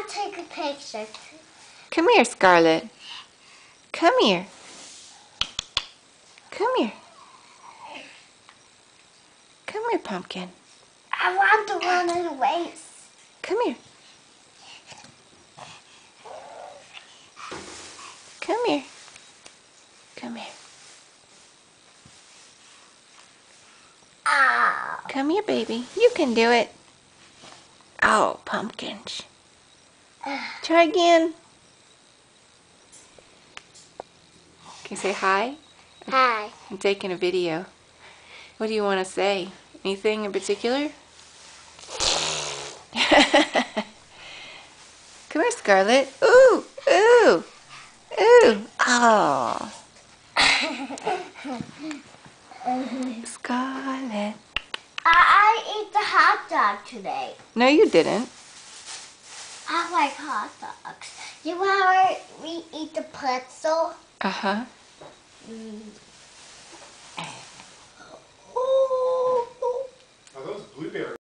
want to take a picture. Come here, Scarlett. Come here. Come here. Come here, Pumpkin. I want the one in the race. Come here. Come here. Come here. Ah. Come here, baby. You can do it. Oh, Pumpkins. Try again. Can you say hi? Hi. I'm taking a video. What do you want to say? Anything in particular? Come here, Scarlett. Ooh, ooh, ooh. Oh. Scarlett. I ate the hot dog today. No, you didn't. I like hot dogs. You ever we eat the pretzel? Uh-huh.